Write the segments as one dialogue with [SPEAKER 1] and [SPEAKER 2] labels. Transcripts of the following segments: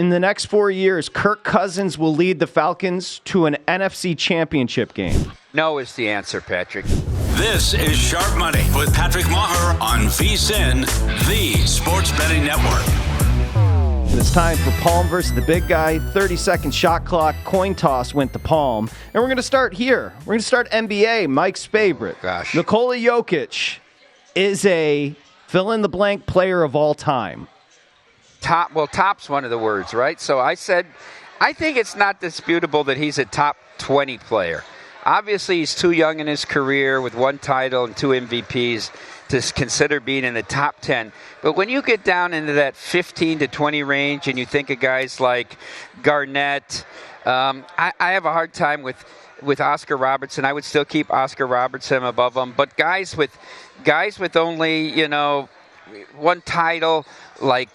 [SPEAKER 1] in the next 4 years, Kirk Cousins will lead the Falcons to an NFC championship game?
[SPEAKER 2] No is the answer, Patrick.
[SPEAKER 3] This is Sharp Money with Patrick Meagher on VSiN, the sports betting network.
[SPEAKER 1] It's time for Palm versus the big guy. 30-second shot clock. Coin toss went to Palm. And we're going to start here. We're going to start NBA. Mike's favorite.
[SPEAKER 2] Gosh.
[SPEAKER 1] Nikola Jokic is a fill-in-the-blank player of all time.
[SPEAKER 2] Top's one of the words, right? So I said, I think it's not disputable that he's a top 20 player. Obviously, he's too young in his career with 1 title and 2 MVPs to consider being in the top 10. But when you get down into that 15 to 20 range and you think of guys like Garnett, I have a hard time with Oscar Robertson. I would still keep Oscar Robertson above him. But guys with only, 1 title, like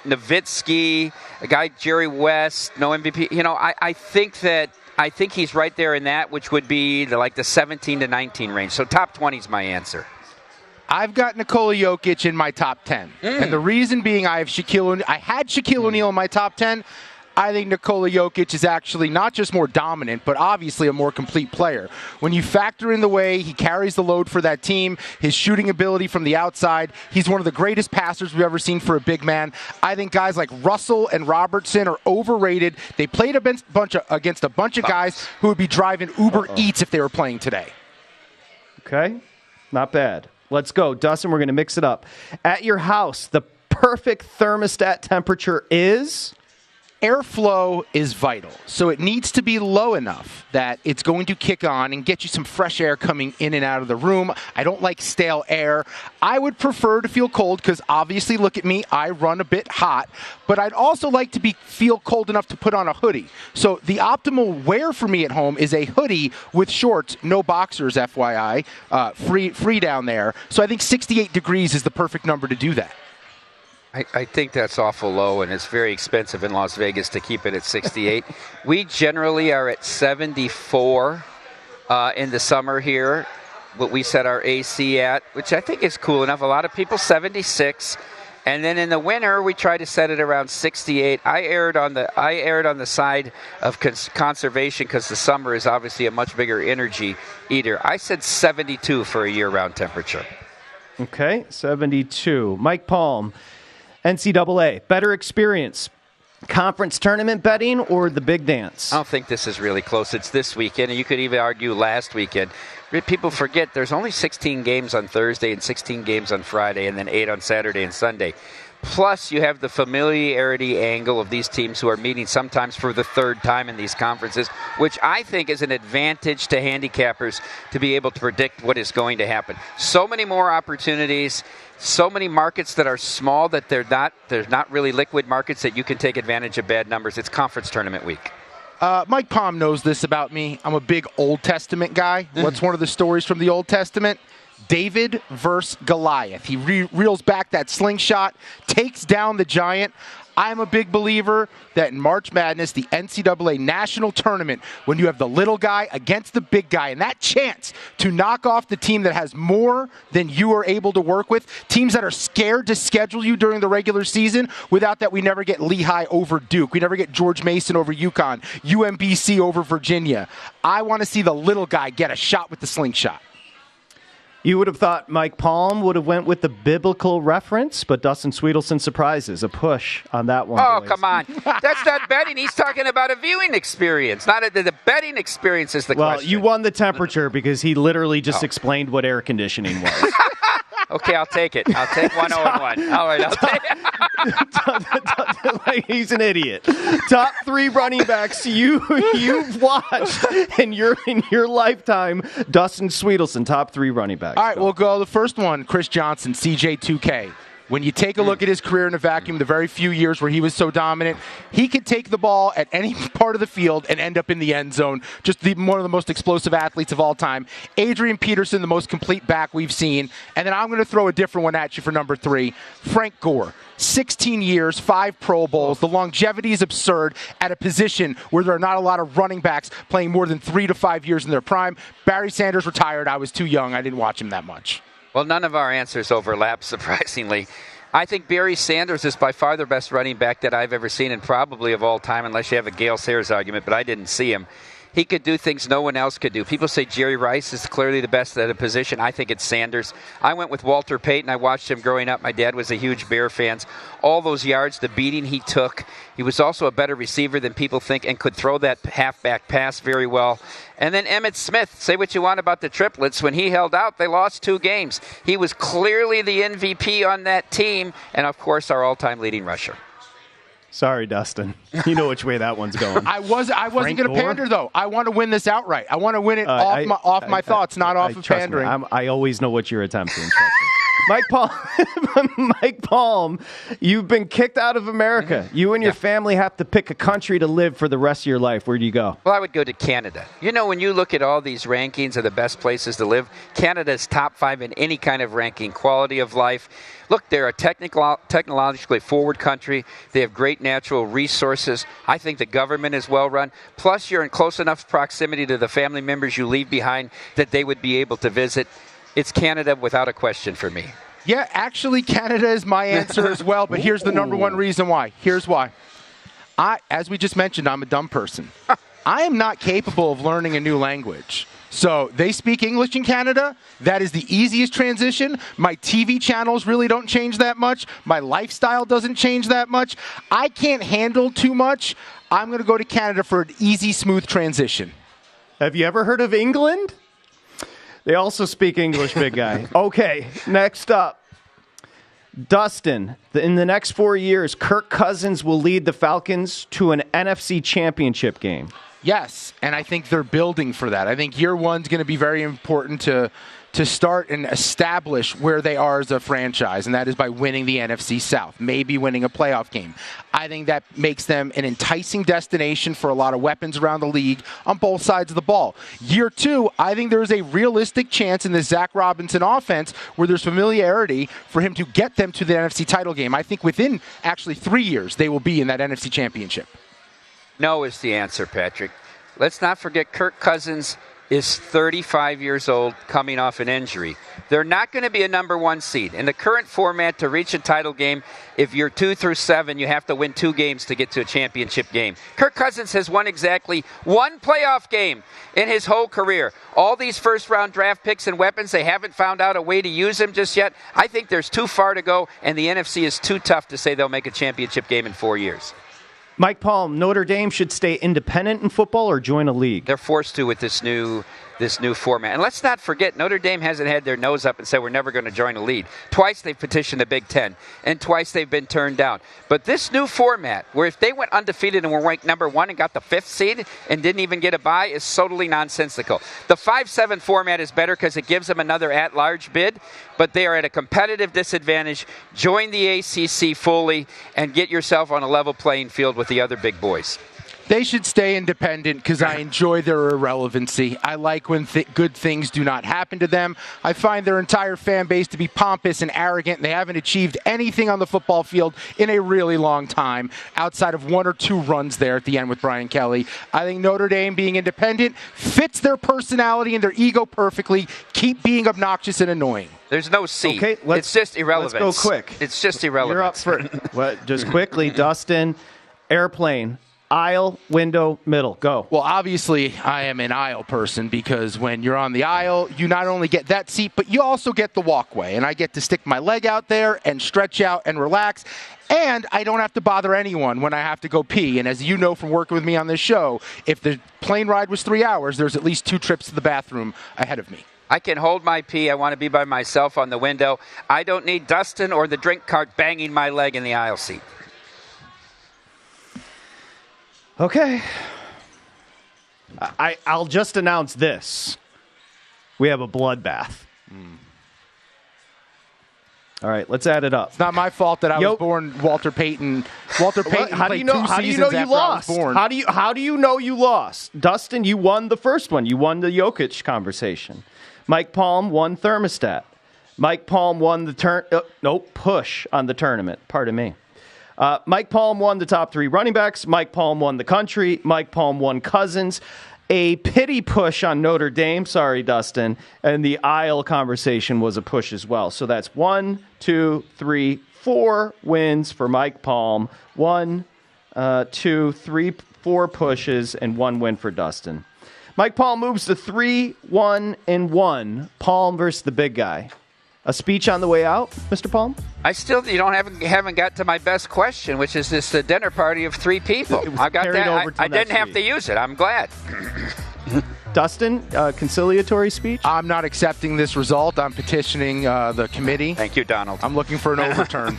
[SPEAKER 2] Nowitzki, a guy Jerry West, no MVP. I think he's right there in that, which would be the 17 to 19 range. So top 20 is my answer.
[SPEAKER 4] I've got Nikola Jokic in my top 10. And the reason being I had Shaquille O'Neal in my top 10. I think Nikola Jokic is actually not just more dominant, but obviously a more complete player. When you factor in the way he carries the load for that team, his shooting ability from the outside, he's one of the greatest passers we've ever seen for a big man. I think guys like Russell and Robertson are overrated. They played against a bunch of guys who would be driving Uber Eats if they were playing today.
[SPEAKER 1] Okay, not bad. Let's go. Dustin, we're going to mix it up. At your house, the perfect thermostat temperature is?
[SPEAKER 4] Airflow is vital, so it needs to be low enough that it's going to kick on and get you some fresh air coming in and out of the room. I don't like stale air. I would prefer to feel cold because obviously, look at me, I run a bit hot, but I'd also like to feel cold enough to put on a hoodie. So the optimal wear for me at home is a hoodie with shorts, no boxers, FYI, free down there. So I think 68 degrees is the perfect number to do that.
[SPEAKER 2] I think that's awful low, and it's very expensive in Las Vegas to keep it at 68. We generally are at 74 in the summer here, what we set our AC at, which I think is cool enough. A lot of people 76, and then in the winter we try to set it around 68. I erred on the side of conservation because the summer is obviously a much bigger energy eater. I said 72 for a year-round temperature.
[SPEAKER 1] Okay, 72. Mike Palm. NCAA, better experience, conference tournament betting or the big dance?
[SPEAKER 2] I don't think this is really close. It's this weekend, and you could even argue last weekend. People forget there's only 16 games on Thursday and 16 games on Friday and then 8 on Saturday and Sunday. Plus, you have the familiarity angle of these teams who are meeting sometimes for the 3rd time in these conferences, which I think is an advantage to handicappers to be able to predict what is going to happen. So many more opportunities, so many markets that are small that there's not really liquid markets that you can take advantage of bad numbers. It's conference tournament week.
[SPEAKER 4] Mike Palm knows this about me. I'm a big Old Testament guy. What's one of the stories from the Old Testament? David versus Goliath. He reels back that slingshot, takes down the giant. I'm a big believer that in March Madness, the NCAA national tournament, when you have the little guy against the big guy, and that chance to knock off the team that has more than you are able to work with, teams that are scared to schedule you during the regular season, without that we never get Lehigh over Duke. We never get George Mason over UConn, UMBC over Virginia. I want to see the little guy get a shot with the slingshot.
[SPEAKER 1] You would have thought Mike Palm would have went with the biblical reference, but Dustin Swedelson surprises. A push on that one.
[SPEAKER 2] Oh,
[SPEAKER 1] boys.
[SPEAKER 2] Come on. That's not betting. He's talking about a viewing experience. The betting experience is the question.
[SPEAKER 1] Well, you won the temperature because he literally just explained what air conditioning was.
[SPEAKER 2] Okay, I'll take it. I'll take 101. All right, I'll take it.
[SPEAKER 1] Like he's an idiot. Top 3 running backs you've watched in your lifetime. Dustin Swedelson, top 3 running backs.
[SPEAKER 4] All right, we'll go. The first one, Chris Johnson, CJ2K. When you take a look at his career in a vacuum, the very few years where he was so dominant, he could take the ball at any part of the field and end up in the end zone. Just one of the most explosive athletes of all time. Adrian Peterson, the most complete back we've seen. And then I'm going to throw a different one at you for number 3. Frank Gore. 16 years, 5 Pro Bowls. The longevity is absurd at a position where there are not a lot of running backs playing more than 3 to 5 years in their prime. Barry Sanders retired. I was too young. I didn't watch him that much.
[SPEAKER 2] Well, none of our answers overlap, surprisingly. I think Barry Sanders is by far the best running back that I've ever seen and probably of all time, unless you have a Gale Sayers argument, but I didn't see him. He could do things no one else could do. People say Jerry Rice is clearly the best at a position. I think it's Sanders. I went with Walter Payton. I watched him growing up. My dad was a huge Bear fan. All those yards, the beating he took. He was also a better receiver than people think and could throw that halfback pass very well. And then Emmitt Smith. Say what you want about the triplets. When he held out, they lost 2 games. He was clearly the MVP on that team. And, of course, our all-time leading rusher.
[SPEAKER 1] Sorry, Dustin. You know which way that one's going.
[SPEAKER 4] I wasn't going to pander, though. I want to win this outright. I want to win it off my thoughts, not off of pandering.
[SPEAKER 1] I always know what you're attempting. Trust me. Mike Palm, you've been kicked out of America. You and your family have to pick a country to live for the rest of your life. Where do you go?
[SPEAKER 2] Well, I would go to Canada. You know, when you look at all these rankings of the best places to live, Canada's top 5 in any kind of ranking, quality of life. Look, they're a technologically forward country. They have great natural resources. I think the government is well run. Plus, you're in close enough proximity to the family members you leave behind that they would be able to visit. It's Canada without a question for me.
[SPEAKER 4] Yeah, actually, Canada is my answer as well, but here's the number one reason why. Here's why. As we just mentioned, I'm a dumb person. I am not capable of learning a new language. So they speak English in Canada. That is the easiest transition. My TV channels really don't change that much. My lifestyle doesn't change that much. I can't handle too much. I'm going to go to Canada for an easy, smooth transition.
[SPEAKER 1] Have you ever heard of England? They also speak English, big guy. Okay, next up. Dustin, in the next 4 years, Kirk Cousins will lead the Falcons to an NFC championship game.
[SPEAKER 4] Yes, and I think they're building for that. I think year one's going to be very important to start and establish where they are as a franchise, and that is by winning the NFC South, maybe winning a playoff game. I think that makes them an enticing destination for a lot of weapons around the league on both sides of the ball. Year 2, I think there's a realistic chance in the Zach Robinson offense where there's familiarity for him to get them to the NFC title game. I think within actually 3 years, they will be in that NFC championship.
[SPEAKER 2] No is the answer, Patrick. Let's not forget Kirk Cousins is 35 years old, coming off an injury. They're not going to be a number 1 seed. In the current format, to reach a title game, if you're 2 through 7, you have to win 2 games to get to a championship game. Kirk Cousins has won exactly 1 playoff game in his whole career. All these first-round draft picks and weapons, they haven't found out a way to use them just yet. I think there's too far to go, and the NFC is too tough to say they'll make a championship game in 4 years.
[SPEAKER 1] Mike Palm, Notre Dame should stay independent in football or join a league?
[SPEAKER 2] They're forced to with this new format. And let's not forget, Notre Dame hasn't had their nose up and said we're never going to join a league. Twice they've petitioned the Big Ten, and twice they've been turned down. But this new format, where if they went undefeated and were ranked number 1 and got the 5th seed and didn't even get a bye, is totally nonsensical. The 5-7 format is better because it gives them another at-large bid, but they are at a competitive disadvantage. Join the ACC fully and get yourself on a level playing field with the other big boys.
[SPEAKER 4] They should stay independent because I enjoy their irrelevancy. I like when good things do not happen to them. I find their entire fan base to be pompous and arrogant. They haven't achieved anything on the football field in a really long time, outside of 1 or 2 runs there at the end with Brian Kelly. I think Notre Dame being independent fits their personality and their ego perfectly. Keep being obnoxious and annoying.
[SPEAKER 2] There's no C.
[SPEAKER 1] Okay,
[SPEAKER 2] it's just irrelevant.
[SPEAKER 1] Let's go quick.
[SPEAKER 2] It's just irrelevant.
[SPEAKER 1] You're up for just quickly, Dustin. Airplane. Aisle, window, middle. Go.
[SPEAKER 4] Well, obviously, I am an aisle person because when you're on the aisle, you not only get that seat, but you also get the walkway. And I get to stick my leg out there and stretch out and relax. And I don't have to bother anyone when I have to go pee. And as you know from working with me on this show, if the plane ride was 3 hours, there's at least 2 trips to the bathroom ahead of me.
[SPEAKER 2] I can hold my pee. I want to be by myself on the window. I don't need Dustin or the drink cart banging my leg in the aisle seat.
[SPEAKER 1] Okay. I'll just announce this. We have a bloodbath. All right, let's add it up.
[SPEAKER 4] It's not my fault that I was born Walter Payton. Walter Payton played 2 seasons after I was born.
[SPEAKER 1] How do you know you lost? Dustin, you won the first one. You won the Jokic conversation. Mike Palm won Thermostat. Mike Palm won the push on the tournament. Pardon me. Mike Palm won the top 3 running backs. Mike Palm won the country. Mike Palm won Cousins. A pity push on Notre Dame. Sorry, Dustin. And the aisle conversation was a push as well. So that's 1, 2, 3, 4 wins for Mike Palm. 1, 2, 3, 4 pushes, and 1 win for Dustin. Mike Palm moves to 3-1-1. Palm versus the big guy. A speech on the way out, Mr. Palm?
[SPEAKER 2] Haven't got to my best question, which is this dinner party of 3 people. I got that. I didn't have to use it. I'm glad.
[SPEAKER 1] Dustin, conciliatory speech?
[SPEAKER 4] I'm not accepting this result. I'm petitioning the committee.
[SPEAKER 2] Thank you, Donald.
[SPEAKER 4] I'm looking for an overturn.